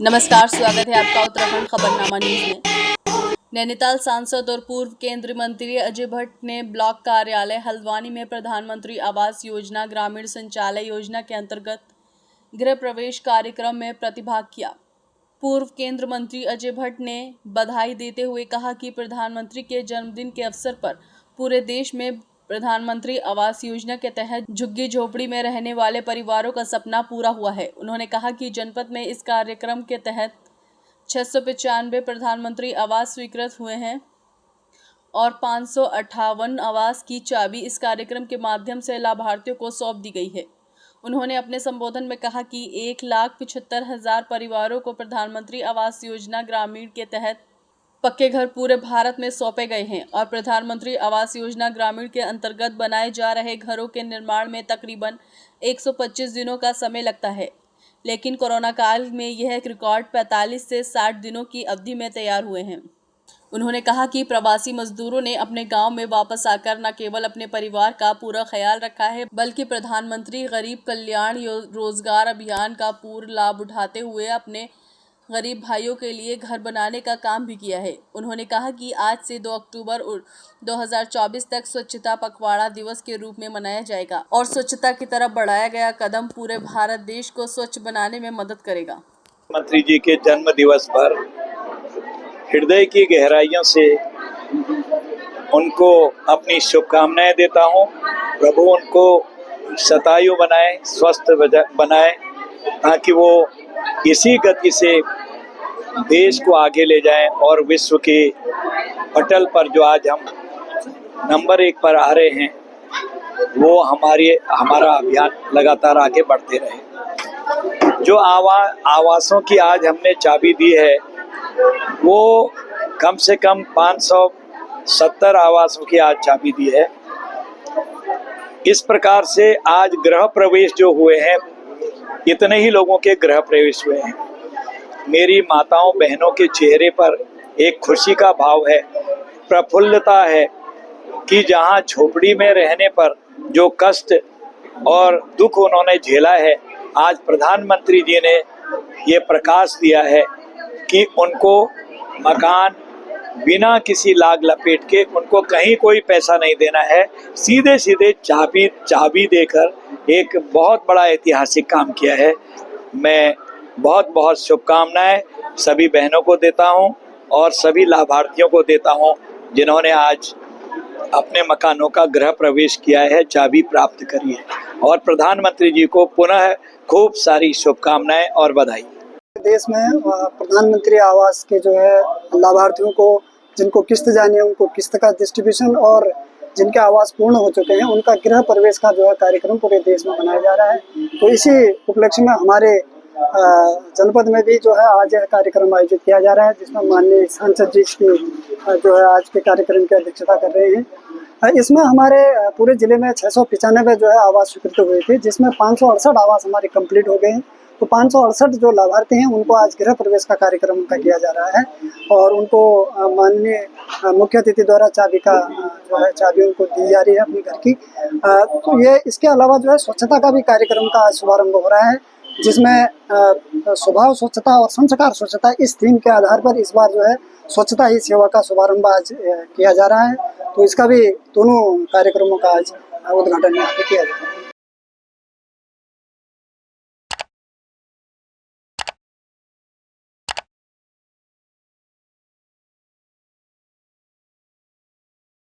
नमस्कार, स्वागत है आपका उत्तराखंड खबरनामा न्यूज में। नैनीताल सांसद और पूर्व केंद्रीय मंत्री अजय भट्ट ने ब्लॉक कार्यालय हल्द्वानी में प्रधानमंत्री आवास योजना ग्रामीण संचालय योजना के अंतर्गत गृह प्रवेश कार्यक्रम में प्रतिभाग किया। पूर्व केंद्रीय मंत्री अजय भट्ट ने बधाई देते हुए कहा कि प्रधानमंत्री के जन्मदिन के अवसर पर पूरे देश में प्रधानमंत्री आवास योजना के तहत झुग्गी झोपड़ी में रहने वाले परिवारों का सपना पूरा हुआ है। उन्होंने कहा कि जनपद में इस कार्यक्रम के तहत 695 प्रधानमंत्री आवास स्वीकृत हुए हैं और 558 आवास की चाबी इस कार्यक्रम के माध्यम से लाभार्थियों को सौंप दी गई है। उन्होंने अपने संबोधन में कहा कि 1,75,000 परिवारों को प्रधानमंत्री आवास योजना ग्रामीण के तहत पक्के घर पूरे भारत में सौंपे गए हैं और प्रधानमंत्री आवास योजना ग्रामीण के अंतर्गत बनाए जा रहे घरों के निर्माण में तकरीबन 125 दिनों का समय लगता है, लेकिन कोरोना काल में यह रिकॉर्ड 45 से 60 दिनों की अवधि में तैयार हुए हैं। उन्होंने कहा कि प्रवासी मजदूरों ने अपने गांव में वापस आकर न केवल अपने परिवार का पूरा ख्याल रखा है, बल्कि प्रधानमंत्री गरीब कल्याण रोजगार अभियान का पूर्ण लाभ उठाते हुए अपने गरीब भाइयों के लिए घर बनाने का काम भी किया है। उन्होंने कहा कि आज से 2 अक्टूबर 2024 तक स्वच्छता पखवाड़ा दिवस के रूप में मनाया जाएगा और स्वच्छता की तरफ बढ़ाया गया कदम पूरे भारत देश को स्वच्छ बनाने में मदद करेगा। मंत्री जी के जन्म दिवस पर हृदय की गहराइयों से उनको अपनी शुभकामनाएं देता हूं। प्रभु उनको शतायु बनाए, स्वस्थ बनाए, ताकि वो इसी गति से देश को आगे ले जाएं और विश्व के पटल पर जो आज हम नंबर 1 पर आ रहे हैं, वो हमारा अभियान लगातार आगे बढ़ते रहे। जो आवासों की आज हमने चाबी दी है, वो कम से कम 570 आवासों की आज चाबी दी है। इस प्रकार से आज गृह प्रवेश जो हुए हैं, इतने ही लोगों के गृह प्रवेश हुए हैं। मेरी माताओं बहनों के चेहरे पर एक खुशी का भाव है, प्रफुल्लता है कि जहां झोपड़ी में रहने पर जो कष्ट और दुख उन्होंने झेला है, आज प्रधानमंत्री जी ने ये प्रकाश दिया है कि उनको मकान बिना किसी लाग लपेट के, उनको कहीं कोई पैसा नहीं देना है, सीधे सीधे चाबी देकर एक बहुत बड़ा ऐतिहासिक काम किया है। मैं बहुत बहुत शुभकामनाएं सभी बहनों को देता हूं और सभी लाभार्थियों को देता हूं, जिन्होंने आज अपने मकानों का गृह प्रवेश किया है, चाबी प्राप्त करी है। और प्रधानमंत्री जी को पुनः खूब सारी शुभकामनाएं और बधाई। देश में प्रधानमंत्री आवास के जो है लाभार्थियों को, जिनको किस्त जानी है, उनको किस्त का डिस्ट्रीब्यूशन और जिनके आवास पूर्ण हो चुके हैं उनका गृह प्रवेश का जो है कार्यक्रम पूरे देश में मनाया जा रहा है। तो इसी उपलक्ष्य में हमारे जनपद में भी जो है आज यह कार्यक्रम आयोजित किया जा रहा है, जिसमें माननीय सांसद जी की जो है आज के कार्यक्रम की अध्यक्षता कर रहे हैं। इसमें हमारे पूरे जिले में 695 जो है आवास स्वीकृत हुए थे, जिसमें 568 आवास हमारे कंप्लीट हो गए हैं। तो 568 जो लाभार्थी हैं उनको आज गृह प्रवेश का कार्यक्रम उनका किया जा रहा है और उनको माननीय मुख्य अतिथि द्वारा चाबी उनको दी जा रही है अपने घर की। तो ये इसके अलावा जो है स्वच्छता का भी कार्यक्रम का शुभारंभ हो रहा है, जिसमें स्वभाव स्वच्छता और संस्कार स्वच्छता, इस थीम के आधार पर इस बार जो है स्वच्छता ही सेवा का शुभारंभ आज किया जा रहा है। तो इसका भी दोनों कार्यक्रमों का आज उद्घाटन किया जा रहा है।